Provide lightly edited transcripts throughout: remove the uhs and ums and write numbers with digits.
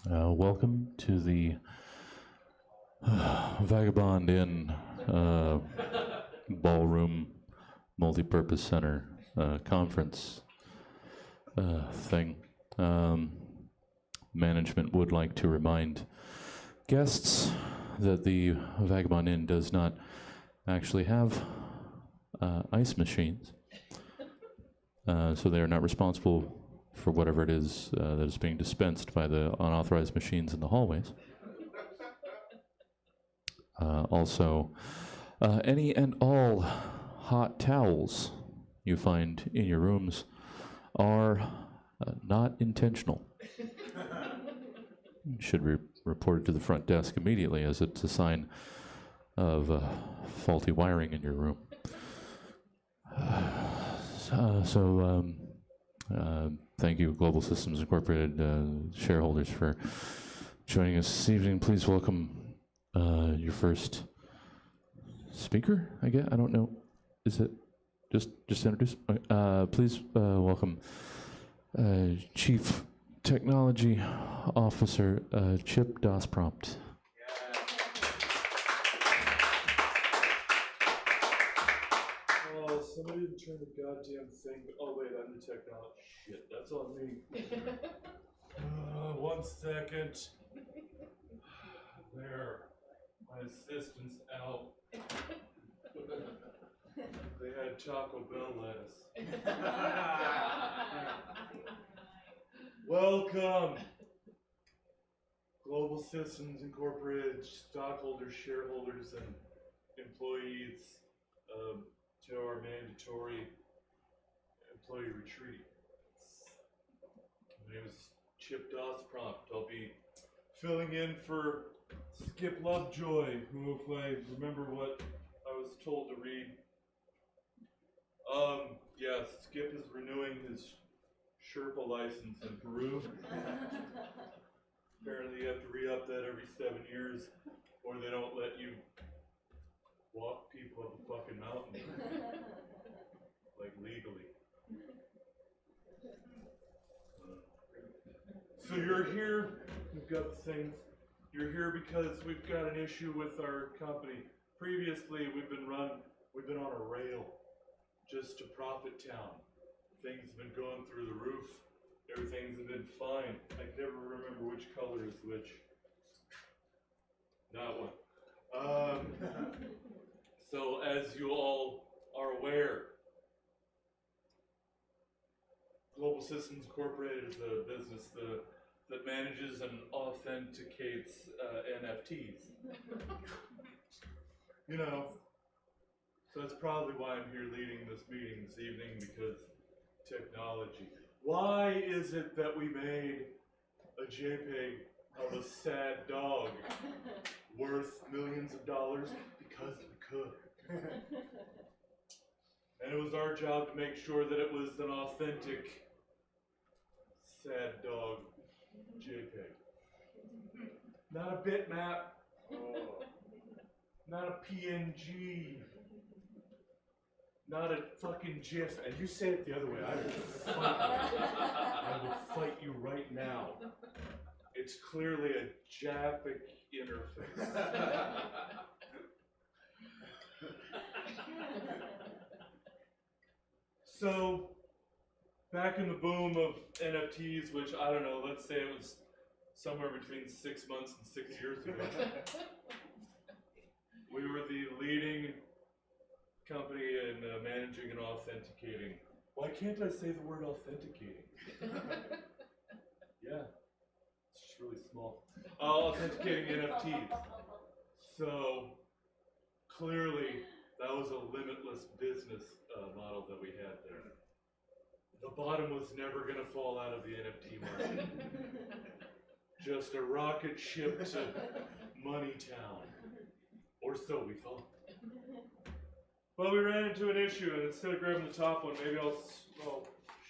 Welcome to the Vagabond Inn Ballroom Multipurpose Center conference thing. Management would like to remind guests that the Vagabond Inn does not actually have ice machines, so they are not responsible for whatever it is that is being dispensed by the unauthorized machines in the hallways. Also, any and all hot towels you find in your rooms are not intentional. You should report it to the front desk immediately, as it's a sign of faulty wiring in your room. Thank you, Global Systems Incorporated shareholders, for joining us this evening. Please welcome your first speaker, I guess. I don't know. Is it just introduce? Please welcome Chief Technology Officer Chip Dasprompt. Somebody didn't turn the goddamn thing. Oh wait, I'm the technology. Shit, that's on me. 1 second. There. My assistant's out. They had Taco Bell lettuce. Welcome, Global Systems Incorporated stockholders, shareholders, and employees to our mandatory employee retreat. My name is Chip Dasprompt. I'll be filling in for Skip Lovejoy, who, if I remember what I was told to read, yeah, Skip is renewing his Sherpa license in Peru. Apparently you have to re-up that every 7 years, or they don't let you walk people up the fucking mountain, like legally. So you're here, we've got the things. You're here because we've got an issue with our company. Previously, we've been on a rail just to profit town. Things have been going through the roof. Everything's been fine. I can never remember which color is which. That one. So as you all are aware, Global Systems Incorporated is a business that manages and authenticates NFTs. You know, so that's probably why I'm here leading this meeting this evening, because technology. Why is it that we made a JPEG of a sad dog worth millions of dollars? Because we could. And it was our job to make sure that it was an authentic sad dog JPEG. Not a bitmap. Not a PNG. Not a fucking GIF. And you say it the other way, I will fight you. I will fight you right now. It's clearly a JPEG interface. So, back in the boom of NFTs, which I don't know, let's say it was somewhere between 6 months and 6 years ago, we were the leading company in managing and authenticating. Why can't I say the word authenticating? Yeah, it's just really small. Authenticating NFTs. So, clearly, that was a limitless business model that we had there. The bottom was never going to fall out of the NFT market. Just a rocket ship to Money Town. Or so we thought. But we ran into an issue, and instead of grabbing the top one, maybe I'll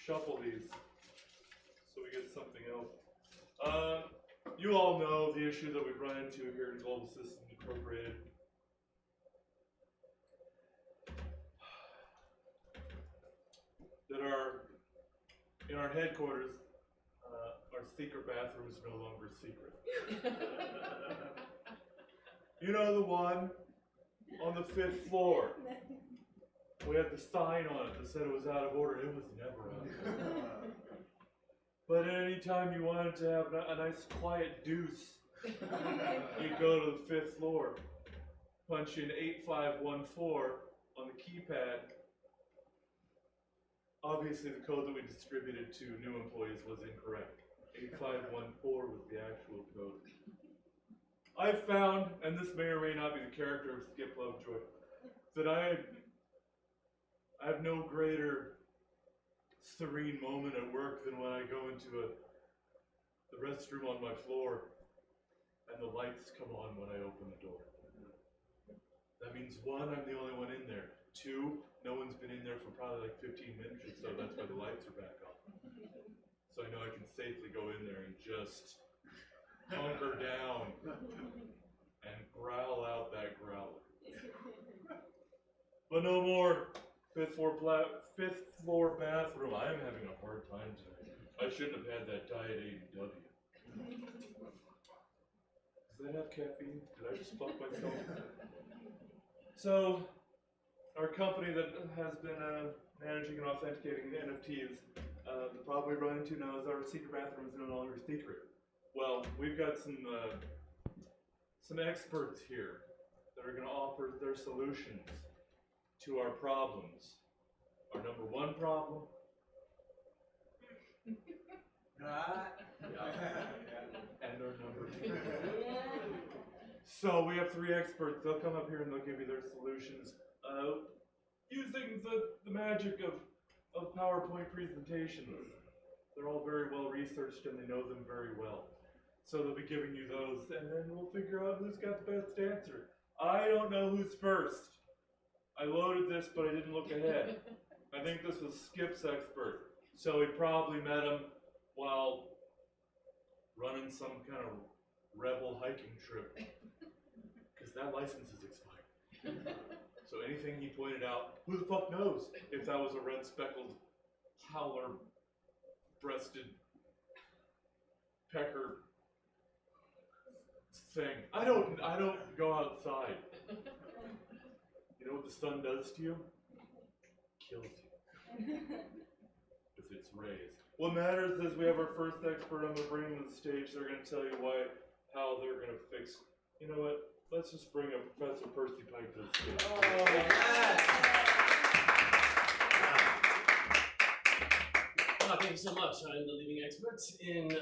shuffle these so we get something else. You all know the issue that we've run into here in Global Systems Incorporated. That are in our headquarters, secret bathroom is no longer secret. You know the one on the 5th floor? We had the sign on it that said it was out of order. It was never out of order. But anytime you wanted to have a nice quiet deuce, you go to the 5th floor, punch in 8514 on the keypad. Obviously, the code that we distributed to new employees was incorrect. 8514 was the actual code. I've found, and this may or may not be the character of Skip Lovejoy, that I have no greater serene moment at work than when I go into the restroom on my floor and the lights come on when I open the door. That means 1, I'm the only one in there. 2, no one's been in there for probably like 15 minutes or so. That's why the lights are back on. So I know I can safely go in there and just hunker down and growl out that growler. But no more 5th floor bathroom. I am having a hard time tonight. I shouldn't have had that diet ADW. Does that have caffeine? Did I just fuck myself? So, our company that has been managing and authenticating the NFTs, the problem we run into now is our secret bathroom is no longer secret. Well, we've got some experts here that are going to offer their solutions to our problems. Our number 1 problem. And our number 2. So we have 3 experts. They'll come up here and they'll give you their solutions using the magic of PowerPoint presentations. They're all very well researched and they know them very well. So they'll be giving you those and then we'll figure out who's got the best answer. I don't know who's first. I loaded this but I didn't look ahead. I think this was Skip's expert. So he probably met him while running some kind of rebel hiking trip. Because that license is expired. So anything he pointed out, who the fuck knows if that was a red speckled howler breasted pecker thing. I don't go outside. You know what the sun does to you? Kills you. With its rays. What matters is we have our first expert. I'm going to bring them to the stage. They're going to tell you how they're going to fix. You know what? Let's just bring up Professor Percy Pike to the stage. Oh, thank you so much. I'm the leading expert in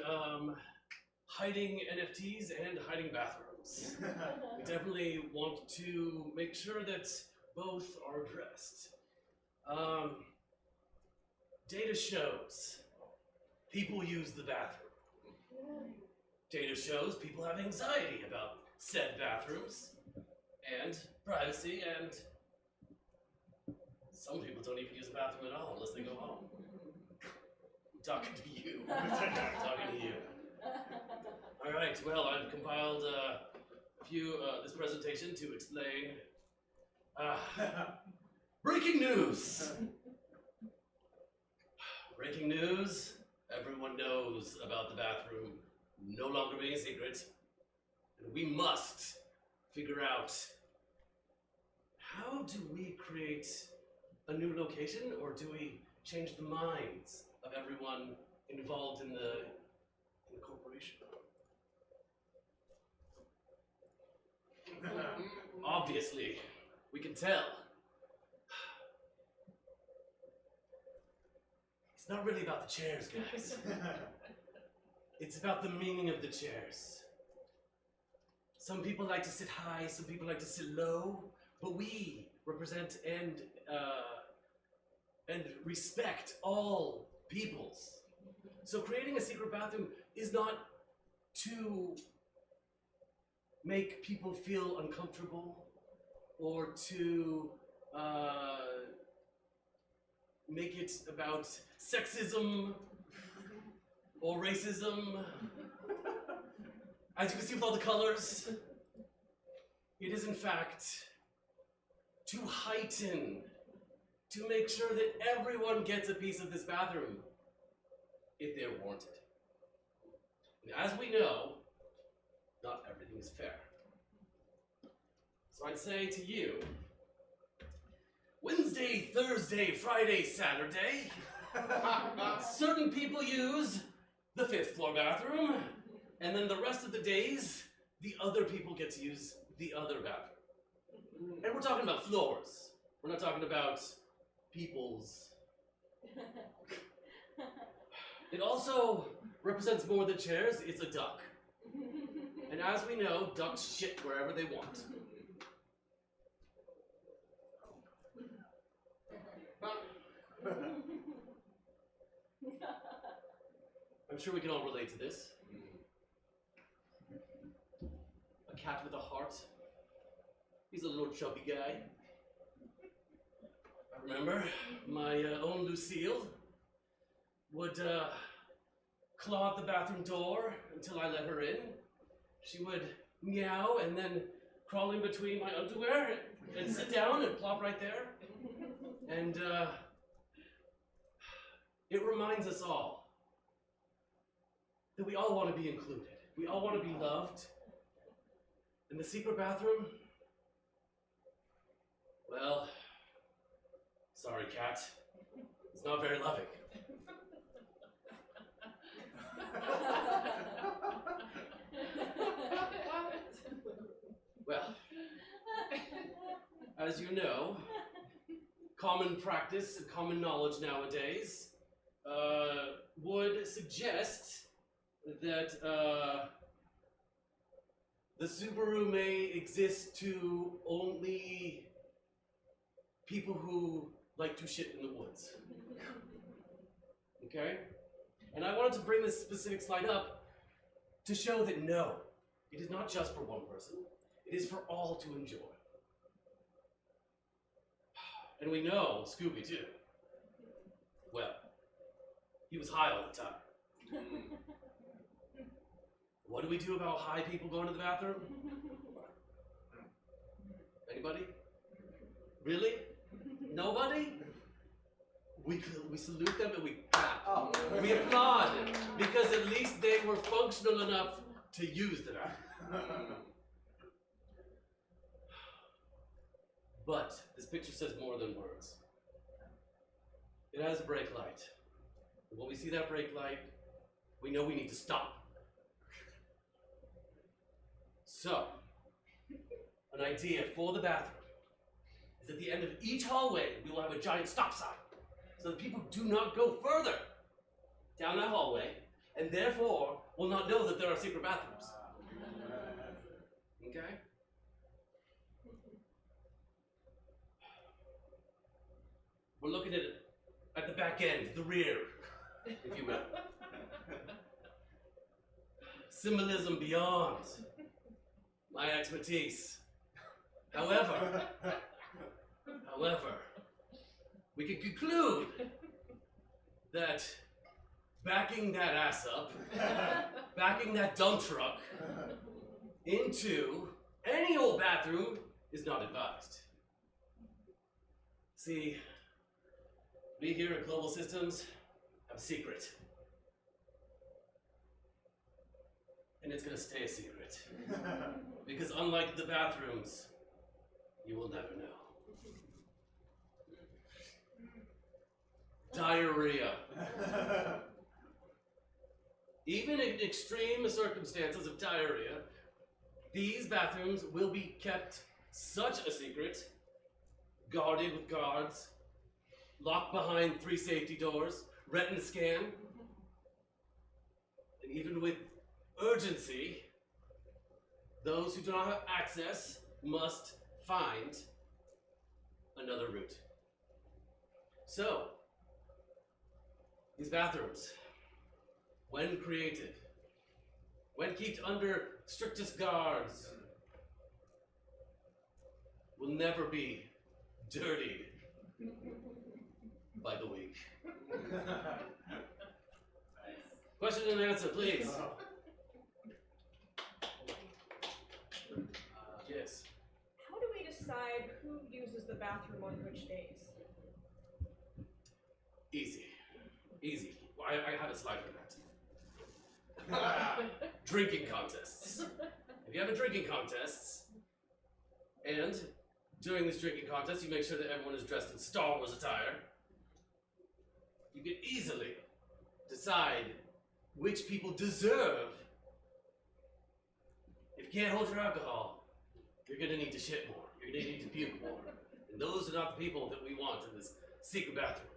hiding NFTs and hiding bathrooms. We definitely want to make sure that both are addressed. Data shows people use the bathroom. Data shows people have anxiety about said bathrooms and privacy, and some people don't even use the bathroom at all unless they go home. I'm talking to you. I'm talking to you. All right, well, I've compiled a few this presentation to explain breaking news. Breaking news, everyone knows about the bathroom no longer being a secret. And we must figure out, how do we create a new location, or do we change the minds of everyone involved in the corporation? Obviously, we can tell. It's not really about the chairs, guys. It's about the meaning of the chairs. Some people like to sit high, some people like to sit low, but we represent and respect all peoples. So creating a secret bathroom is not to make people feel uncomfortable or to make it about sexism or racism. As you can see with all the colors, it is in fact to heighten, to make sure that everyone gets a piece of this bathroom if they're wanted. And as we know, not everything is fair. So I'd say to you, Wednesday, Thursday, Friday, Saturday, certain people use the 5th floor bathroom, and then the rest of the days, the other people get to use the other bathroom. And we're talking about floors. We're not talking about peoples. It also represents more than chairs, it's a duck. And as we know, ducks shit wherever they want. I'm sure we can all relate to this. A cat with a heart. He's a little chubby guy. I remember my own Lucille would claw at the bathroom door until I let her in. She would meow and then crawl in between my underwear and sit down and plop right there. And it reminds us all that we all want to be included. We all want to be loved. And the secret bathroom? Well, sorry, cat. It's not very loving. Well, as you know, common practice and common knowledge nowadays would suggest that the Subaru may exist to only people who like to shit in the woods. Okay? And I wanted to bring this specific slide up to show that no, it is not just for one person. It is for all to enjoy. And we know Scooby too. Well, he was high all the time. What do we do about high people going to the bathroom? Anybody? Really? Nobody? We salute them and we clap. Oh. We applaud because at least they were functional enough to use the bathroom. But this picture says more than words. It has a brake light. And when we see that brake light, we know we need to stop. So, an idea for the bathroom is at the end of each hallway, we will have a giant stop sign so that people do not go further down that hallway and therefore will not know that there are secret bathrooms. Okay? We're looking at the back end, the rear, if you will. Symbolism beyond my expertise. However, we can conclude that backing that ass up, backing that dump truck into any old bathroom is not advised. See, we here at Global Systems have a secret. And it's gonna stay a secret. Because unlike the bathrooms, you will never know. Diarrhea. Even in extreme circumstances of diarrhea, these bathrooms will be kept such a secret, guarded with guards, locked behind 3 safety doors, retina scan, and even with urgency, those who do not have access must find another route. So, these bathrooms, when created, when kept under strictest guards, will never be dirtied by the weak. Question and answer, please. Yes. How do we decide who uses the bathroom on which days? Easy. Easy. Well, I have a slide for Drinking contests. If you have a drinking contest, and during this drinking contest you make sure that everyone is dressed in Star Wars attire, you can easily decide which people deserve. If you can't hold your alcohol, you're gonna need to shit more. You're gonna need to puke more. And those are not the people that we want in this secret bathroom.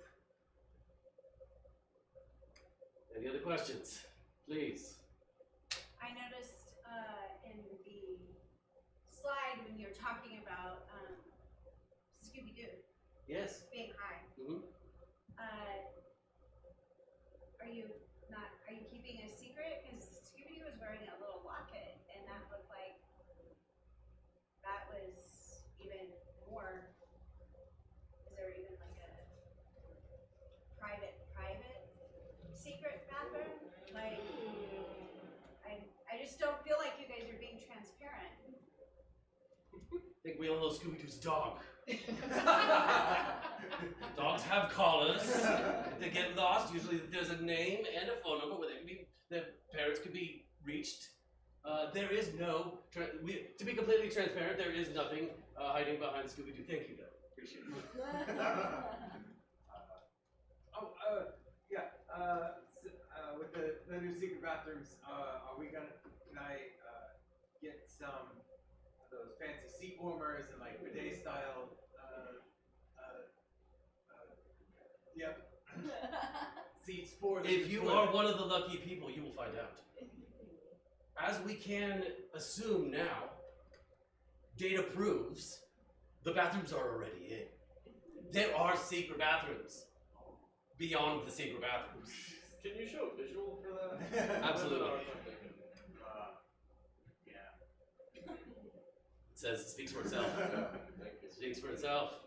Any other questions? Please. I noticed in the slide when you were talking about Scooby-Doo Yes. being high. Mm-hmm. Are you keeping a secret? Because Scooby-Doo was wearing a little locket, and that looked like that was even more. Is there even like a private secret bathroom? Like, I just don't feel like you guys are being transparent. I think we all know Scooby-Doo's dog. Dogs have collars. If they get lost, usually there's a name and a phone number where their parents could be reached. There is no, to be completely transparent, there is nothing hiding behind Scooby-Doo. Thank you, though. Appreciate it. With the new secret bathrooms, can I get some of those fancy seat warmers and like bidet style? Yep. Seats for the If you are one of the lucky people, you will find out. As we can assume now, data proves the bathrooms are already in. There are secret bathrooms beyond the secret bathrooms. Can you show a visual for that? Absolutely. Yeah. It speaks for itself. It speaks for itself.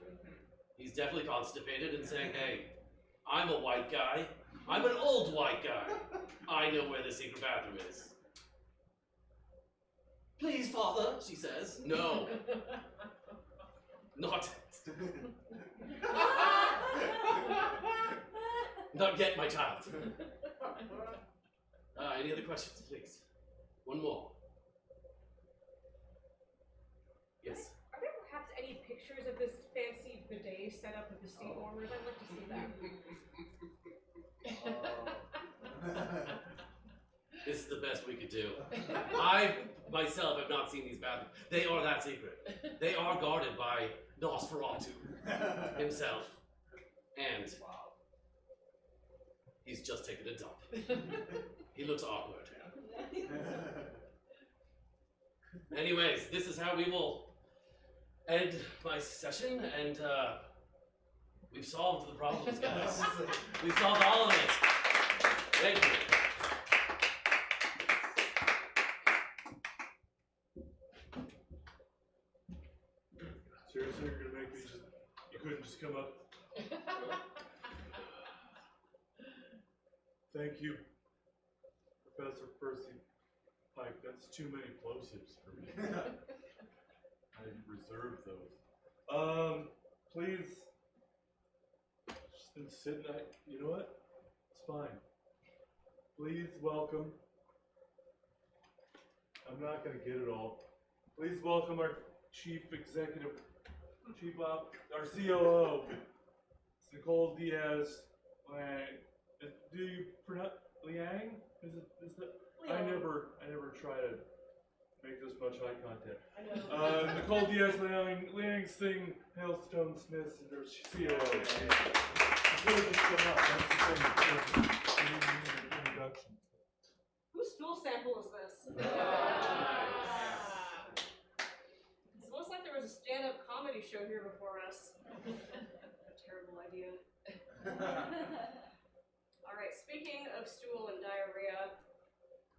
He's definitely constipated and saying, hey, I'm a white guy. I'm an old white guy. I know where the secret bathroom is. Please, father, she says. No. Not. Not yet, my child. Any other questions, please? One more. Yes. Are there perhaps any pictures of this fancy bidet setup with the seat warmers? I'd like to see that. This is the best we could do. I myself have not seen these bathrooms. They are that secret. They are guarded by Nosferatu himself. And he's just taken a dump. He looks awkward. Anyways, this is how we will end my session, and we've solved the problems, guys. We've solved all of it. Thank you. Seriously, you're gonna make me you couldn't just come up? Thank you, Professor Percy Pike. That's too many plosives for me. I reserved those. Please, just been sitting. You know what? It's fine. Please welcome. I'm not gonna get it all. Please welcome our our COO, Nicole Diaz. Do you pronounce Liang? Is that? I never try to make this much eye contact. Nicole Diaz Liang Singh Hailstone Smith is our COO. Introduction. Whose stool sample is this? It looks like there was a stand-up comedy show here before us. Terrible idea. Alright, speaking of stool and diarrhea,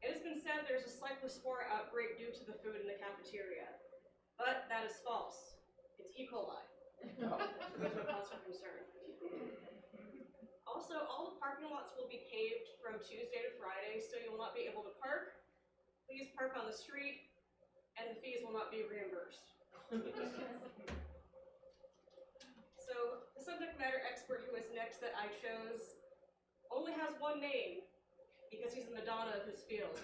it has been said there's a cyclospora outbreak due to the food in the cafeteria. But that is false. It's E. coli. That's what cause for concern. Also, all the parking lots will be paved from Tuesday to Friday, so you will not be able to park. Please park on the street, and the fees will not be reimbursed. So, the subject matter expert who is next that I chose only has one name, because he's the Madonna of his field.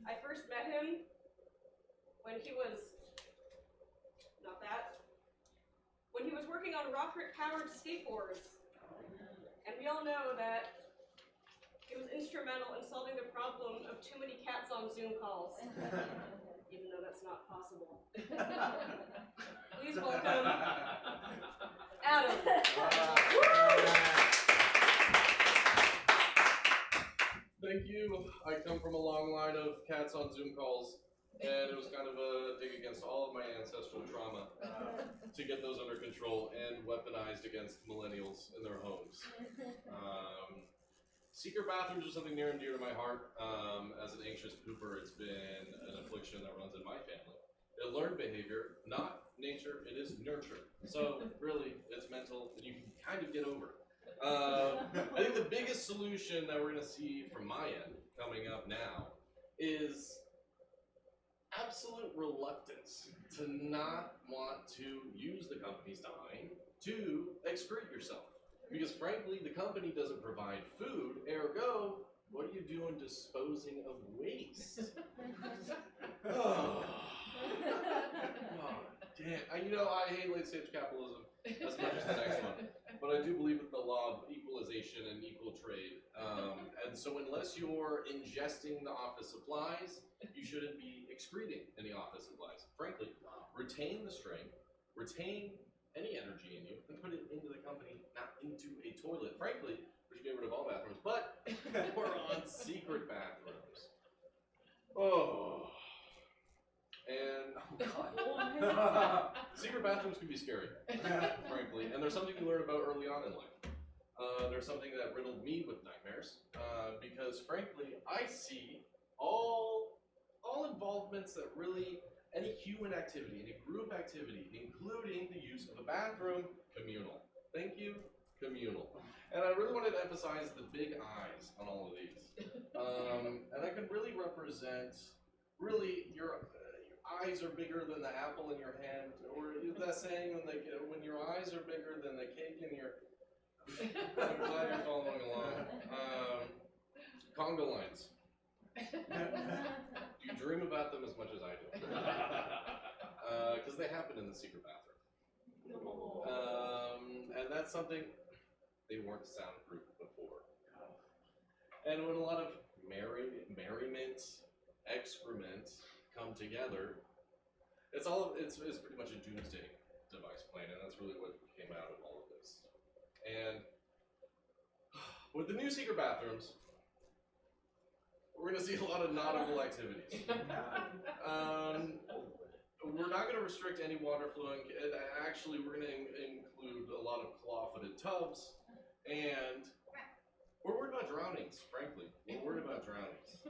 I first met him when he was, when he was working on rocket-powered skateboards. And we all know that he was instrumental in solving the problem of too many cats on Zoom calls, even though that's not possible. Please welcome Adam. Thank you. I come from a long line of cats on Zoom calls, and it was kind of a dig against all of my ancestral trauma to get those under control and weaponized against millennials in their homes. Secret bathrooms are something near and dear to my heart. As an anxious pooper, it's been an affliction that runs in my family. It's learned behavior, not nature, it is nurture. So really, it's mental, and you can kind of get over it. I think the biggest solution that we're going to see from my end coming up now is absolute reluctance to not want to use the company's time to excrete yourself. Because frankly, the company doesn't provide food, ergo, what are you doing disposing of waste? Oh, damn. I hate late-stage capitalism as much as the next one. But I do believe in the law of equalization and equal trade. And so unless you're ingesting the office supplies, you shouldn't be excreting any office supplies. Frankly, retain the strength, retain any energy in you, and put it into the company, not into a toilet. Frankly, we should get rid of all bathrooms, but we're on secret bathrooms. Oh. And secret bathrooms can be scary, frankly, and there's something you learn about early on in life. There's something that riddled me with nightmares, because frankly, I see all involvements that really, any human activity, any group activity, including the use of a bathroom, communal. Thank you, communal. And I really wanted to emphasize the big eyes on all of these. And I can really represent, your eyes are bigger than the apple in your hand, or is that saying when your eyes are bigger than the cake in your... I'm glad you're following along. Conga lines. Do you dream about them as much as I do? Because they happen in the secret bathroom. And that's something, they weren't soundproof before. And when a lot of merriment, excrement come together, it's pretty much a doomsday device plan, and that's really what came out of all of this. And with the new secret bathrooms, we're going to see a lot of nautical activities. We're not going to restrict any water flowing. Actually, we're going to include a lot of claw-footed tubs, and we're worried about drownings, frankly. We're worried about drownings.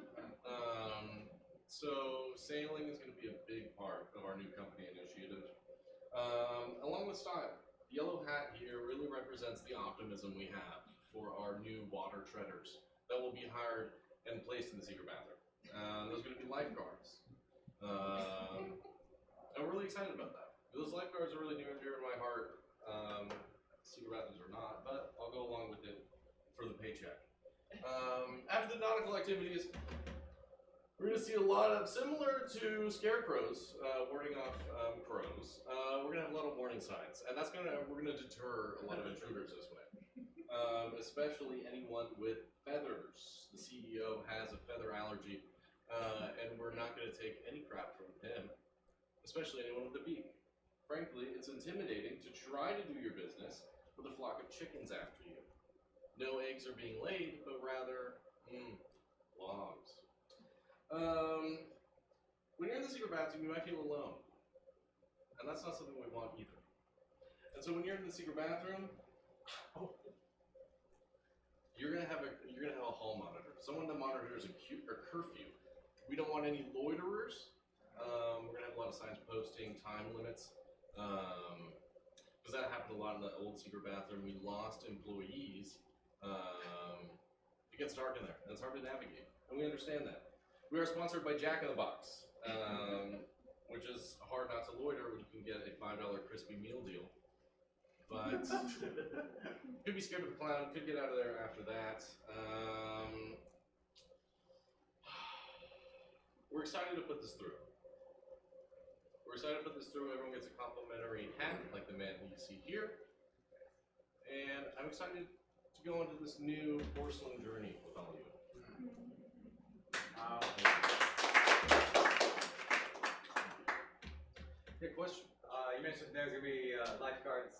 So sailing is going to be a big part of our new company initiative, along with style. The yellow hat here really represents the optimism we have for our new water treaders that will be hired and placed in the secret bathroom. Those are going to be lifeguards. I'm really excited about that. Those lifeguards are really near and dear to my heart. Secret bathrooms are not, but I'll go along with it for the paycheck. After the nautical activities, we're going to see a lot of, similar to scarecrows, warding off crows, we're going to have a lot of warning signs. And we're going to deter a lot of intruders this way. Especially anyone with feathers. The CEO has a feather allergy, and we're not going to take any crap from him, especially anyone with a beak. Frankly, it's intimidating to try to do your business with a flock of chickens after you. No eggs are being laid, but rather, logs. When you're in the secret bathroom, you might feel alone, and that's not something we want either. And so when you're in the secret bathroom, you're gonna have a hall monitor, someone that monitors a curfew. We don't want any loiterers. We're gonna have a lot of signs posting time limits, because that happened a lot in the old secret bathroom. We lost employees. It gets dark in there, and it's hard to navigate, and we understand that. We are sponsored by Jack in the Box, which is hard not to loiter when you can get a $5 crispy meal deal but could be scared of the clown, could get out of there after that. We're excited to put this through. Everyone gets a complimentary hat, like the man who you see here. And I'm excited to go into this new porcelain journey with all of you. Good question. You mentioned there's going to be lifeguards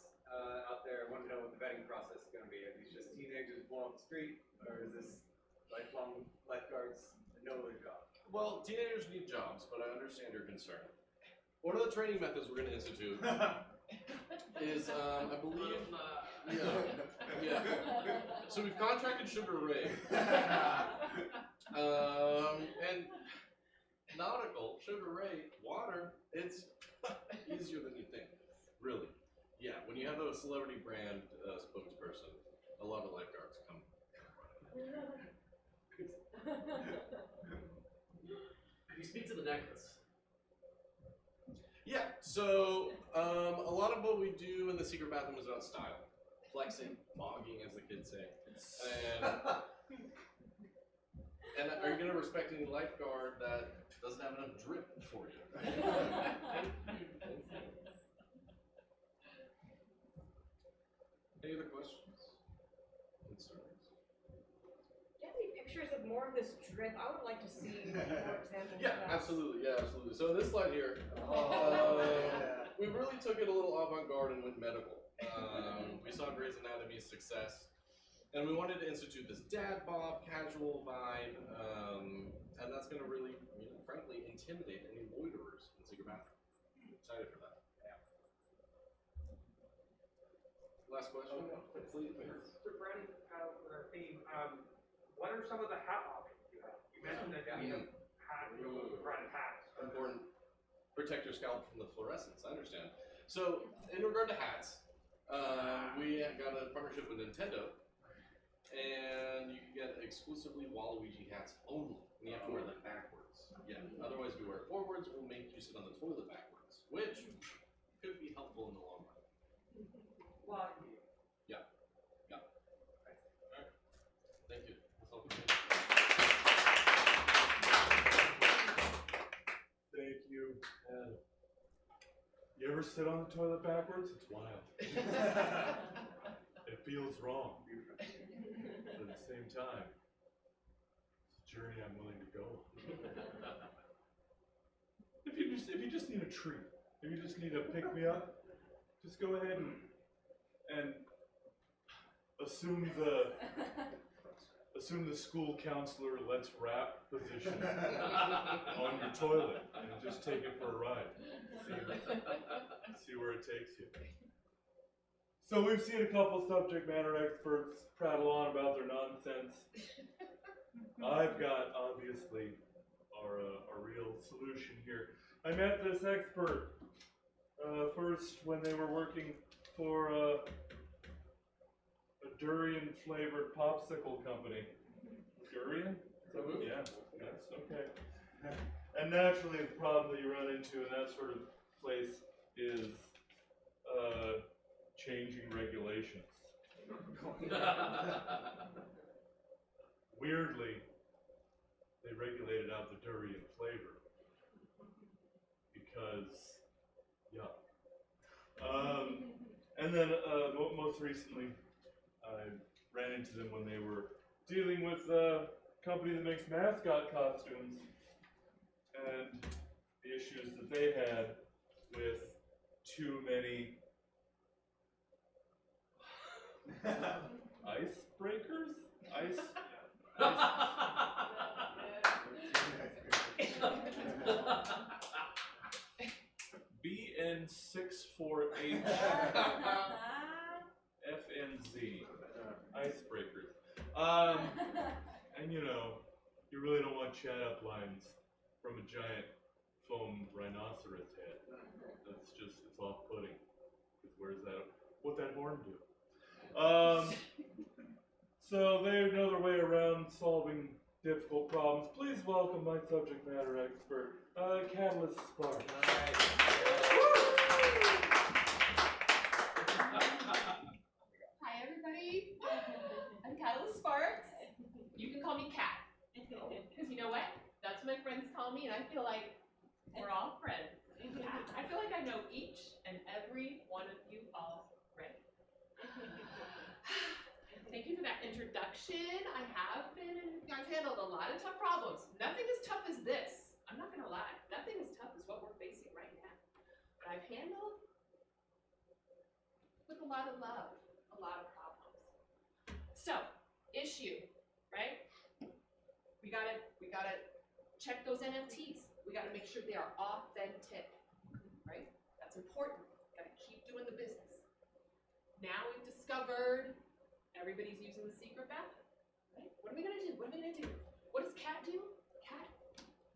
out there. I want to know what the vetting process is going to be. Are these just teenagers born off the street, or is this lifelong lifeguards that know their job? Well, teenagers need jobs, but I understand your concern. One of the training methods we're going to institute is, I believe, yeah. So we've contracted Sugar Ray, and nautical Sugar Ray water. It's easier than you think, really. Yeah, when you have a celebrity brand spokesperson, a lot of lifeguards come. Could you speak to the necklace? Yeah, so a lot of what we do in the secret bathroom is about style. Flexing, mogging, as the kids say. And are you going to respect any lifeguard that doesn't have enough drip for you? Thank you. Any other questions? Concerns? Do you have any pictures of more of this drip? I would like to see more examples Yeah, of that. absolutely. Yeah, absolutely. So this slide here, we really took it a little avant-garde and went medical. We saw Grey's Anatomy's success, and we wanted to institute this dad bod casual vibe, and that's going to really, frankly, intimidate any loiterers in secret bathroom. Excited for that. Yeah. Last question. Please. Running out with our theme, what are some of the hat options you have? You mentioned that you have hat, branded hats. Important. Protect your scalp from the fluorescence. I understand. So, in regard to hats, we have got a partnership with Nintendo, and you can get exclusively Waluigi hats only. And you have to wear them backwards. Yeah. Otherwise, if you wear it forwards, we'll make you sit on the toilet backwards, which could be helpful in the long run. Yeah. Yeah. Alright. Thank you. That's all for me. Thank you. You ever sit on the toilet backwards? It's wild. It feels wrong. But at the same time, it's a journey I'm willing to go on. If you just need a treat, if you just need to pick me up, just go ahead and assume the school counselor let's rap position on your toilet and just take it for a ride. See where it takes you. So we've seen a couple subject matter experts prattle on about their nonsense. I've got, obviously, our real solution here. I met this expert first when they were working for a durian-flavored popsicle company. Durian? Yeah, that's okay. And naturally, the problem that you run into in that sort of place is changing regulations. Weirdly, they regulated out the durian flavor because, yeah. And then most recently, I ran into them when they were dealing with a company that makes mascot costumes and the issues that they had with too many icebreakers? BN64H FNZ icebreakers. And you really don't want chat up lines from a giant foam rhinoceros head. That's just, it's off-putting. What's that horn do? So they know their way around solving difficult problems. Please welcome my subject matter expert, Catalyst Spark. Christy. I'm Catalyst Sparks. You can call me Cat. Because you know what? That's what my friends call me, and I feel like we're all friends. I feel like I know each and every one of you already. Thank you for that introduction. I've handled a lot of tough problems. Nothing as tough as this. I'm not gonna lie. Nothing as tough as what we're facing right now. But I've handled with a lot of love, a lot of problems. So, issue, right? We gotta check those NFTs. We gotta make sure they are authentic, right? That's important. Gotta keep doing the business. Now we've discovered everybody's using the secret bathroom, right? What are we gonna do? What are we gonna do? What does Cat do? Cat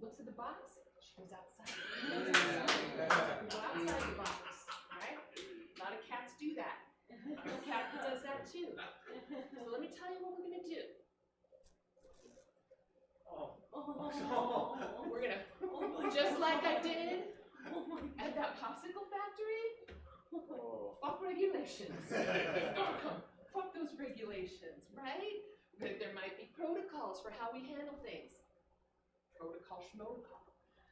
looks at the box. She goes outside. We go outside the box, right? A lot of cats do that. I'm a cat that does that too. So let me tell you what we're gonna do. We're gonna, just like I did at that popsicle factory, fuck regulations. Fuck 'em. Fuck those regulations, right? There might be protocols for how we handle things. Protocol schmotocol.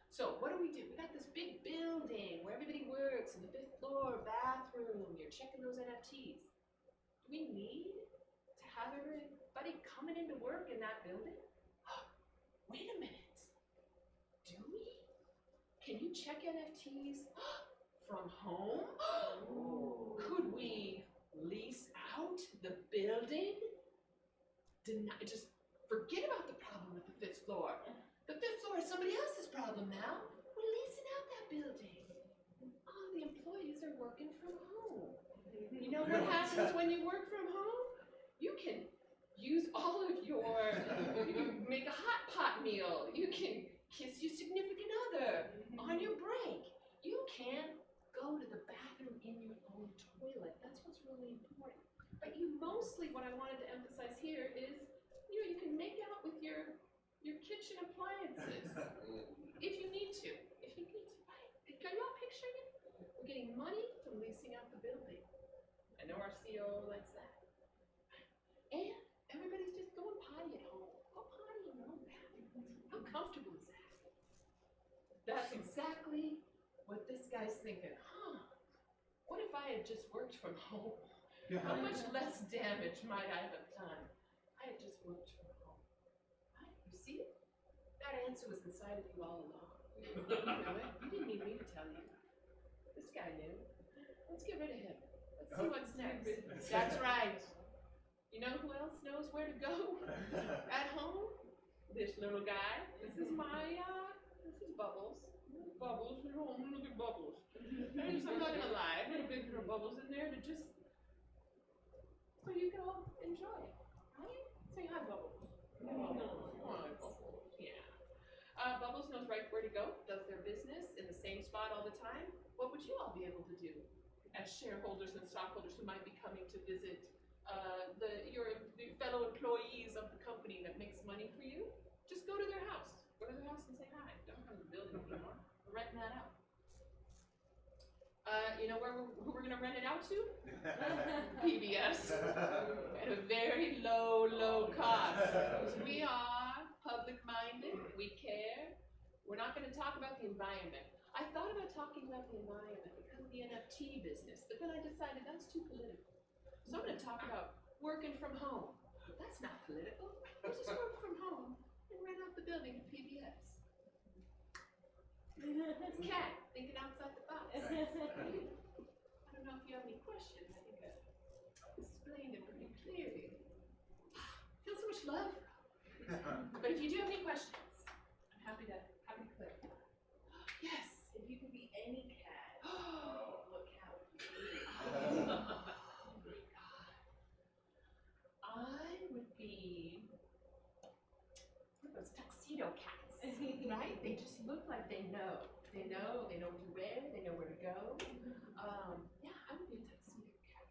So what do? We got this big building where everybody works, in the 5th floor, bathroom, you're checking those NFTs. Do we need to have everybody coming into work in that building? Wait a minute. Do we? Can you check NFTs from home? Could we lease out the building? Just forget about the problem with the 5th floor. The 5th floor is somebody else's problem now. We're leasing out that building. All the employees are working from home. You know what happens when you work from home? You can use all of you can make a hot pot meal. You can kiss your significant other on your break. You can go to the bathroom in your own toilet. That's what's really important. But mostly what I wanted to emphasize here is, you can make out with your kitchen appliances if you need to. Right? Are you all picturing it? We're getting money from leasing out the building. I know our COO likes that. And everybody's just going potty at home. Go potty in your own bathroom. How comfortable is that? That's exactly what this guy's thinking. What if I had just worked from home? How much less damage might I have done? I had just worked from home. Right? You see it? That answer was inside of you all along. You didn't know it. You didn't need me to tell you. This guy knew. Let's get rid of him. Let's see what's next. That's right. You know who else knows where to go at home? This little guy. This is Bubbles. Bubbles at home. Look at Bubbles. I'm not gonna lie. I put a bit for Bubbles in there to just so you can all enjoy it, right? Say hi, Bubbles. Yeah. Bubbles knows right where to go. Does their business in the same spot all the time. What would you all be able to do as shareholders and stockholders who might be coming to visit your fellow employees of the company that makes money for you? Just go to their house. Go to their house and say hi. Don't come to the building anymore. We're renting that out. You know who we're gonna rent it out to? PBS. At a very low cost. Because we are public-minded, we care. We're not gonna talk about the environment. I thought about talking about the environment because of the NFT business, but then I decided that's too political. So I'm gonna talk about working from home. That's not political. I just work from home and rent out the building to PBS. It's Cat, thinking outside the box. I don't know if you have any questions. I think I explained it pretty clearly. Feel so much love. But if you do have any questions, I'm happy to clarify. Yes. If you could be any cat, what cat would you be? Oh my God. I would be those tuxedo cats. Right? They just look like they know. They know what to wear, they know where to go. Yeah, I would be a tuxedo cat.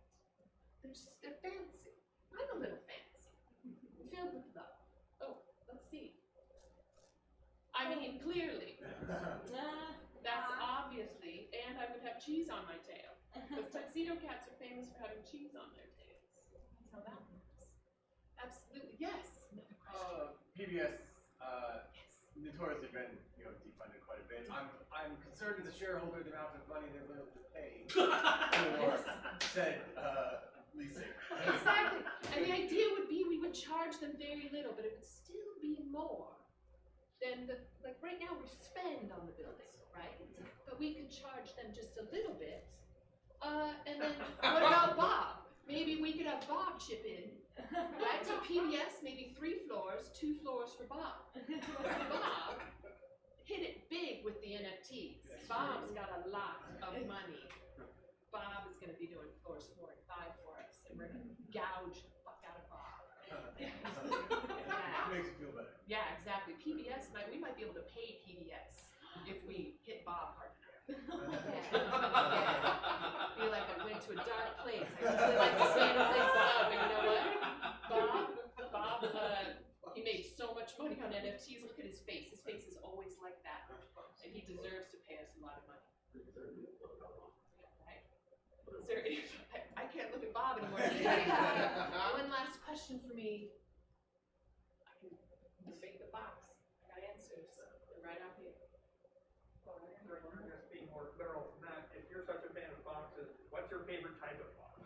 They're fancy. I'm a little fancy. Filled with love. Oh, let's see. I mean, clearly. That's obviously, and I would have cheese on my tail. Because tuxedo cats are famous for having cheese on their tails. That's how that works. Absolutely, yes. Another question. PBS notoriously been, defunded quite a bit. I'm concerned as a shareholder the amount of money they're willing to pay for said leasing. Exactly. And the idea would be we would charge them very little, but it would still be more than like right now we spend on the building, right? But we could charge them just a little bit. And then what about Bob? Maybe we could have Bob chip in, right? So PBS, maybe 3 floors, 2 floors for Bob. Bob hit it big with the NFTs. Bob's got a lot of money. Bob is going to be doing floors 4 and 5 for us, and we're going to gouge the fuck out of Bob. Yeah. Makes you feel better. Yeah, exactly. PBS, we might be able to pay PBS if we hit Bob hard enough. Yeah. Feel like I went to a dark place. I really like to stand a place up, and you know what? Bob, he made so much money on NFTs. Look at his face. His face is always like that, and he deserves to pay us a lot of money. Right? Is there? I can't look at Bob anymore. One last question for me. I can debate the box. I got answers. They're right out here. We're going to be more thorough than that. If you're such a fan of boxes, what's your favorite type of box?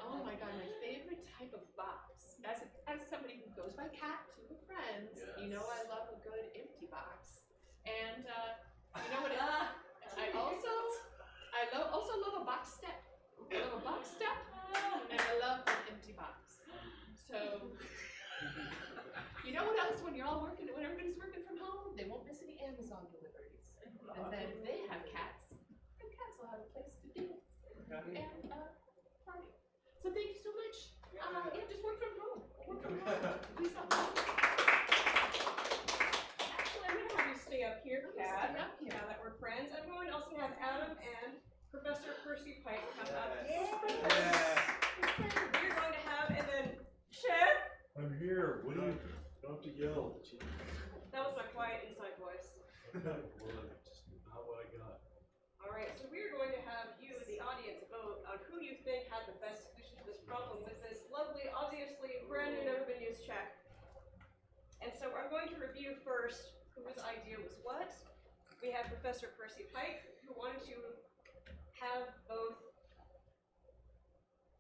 Oh my god, my favorite type of box. As somebody who goes by cat to the friends, you know I love a good empty box. And you know what? I also love a box step. I love a box step, and I love an empty box. So, you know what else? When everybody's working from home, they won't miss any Amazon deliveries. And then if they have cats, and cats will have a place to be. And party. So thank you so much. Just work from home. Work from home. Please don't. Actually, I'm going to have you stay up here, Kat. Stay up here. Now that we're friends. I'm going to also have Adam and Professor Percy Pike come up. We're going to have, and then Chad. I'm here. What do you don't have to yell? That was my quiet inside voice. Well, just not what I got. Alright, so we're going to have you, the audience, vote on who you think had the best solution to this problem with this lovely, obviously brand new, never been used check. And so I'm going to review first whose idea was what. We have Professor Percy Pike, who wanted to have both.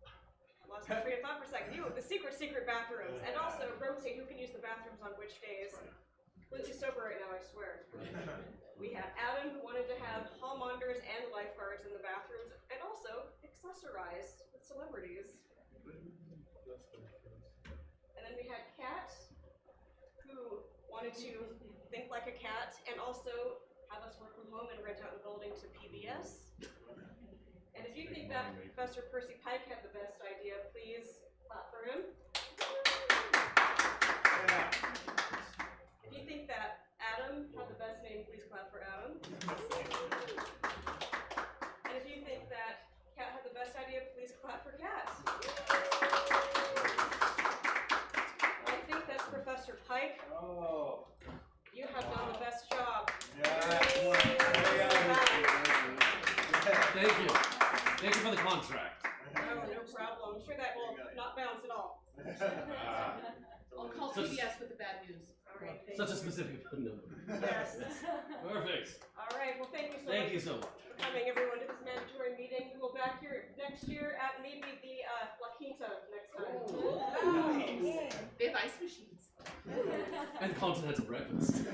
I lost my train of thought for a second. The secret bathrooms, and also rotate who can use the bathrooms on which days. Completely sober right now, I swear. We have Adam, who wanted to have hallmongers and lifeguards in the bathrooms, and also accessorized with celebrities. And then we had Kat, who wanted to think like a cat, and also have us work from home and rent out the building to PBS. And if you think that Professor Percy Pike had the best idea, please clap for him. If you think that Adam had the best name, please clap for Adam. And if you think that Kat had the best idea, please clap for Kat. I think that's Professor Pike. Oh. You have done the best job. Thank you. Thank you for the contract. No problem. I'm sure that will not bounce at all. I'll call PBS with the bad news. All right, thank Such a you. specific number. Yes. Perfect. All right, well, thank you so Thank much you so much. for coming, everyone, to this mandatory meeting. We will back here next year at maybe the La Quinta next time. They have ice machines. And continental breakfast.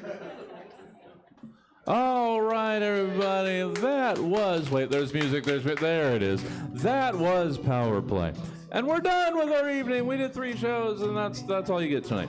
All right, everybody. That was there's music. There it is. That was PowerPlay, and we're done with our evening. We did 3 shows, and that's all you get tonight.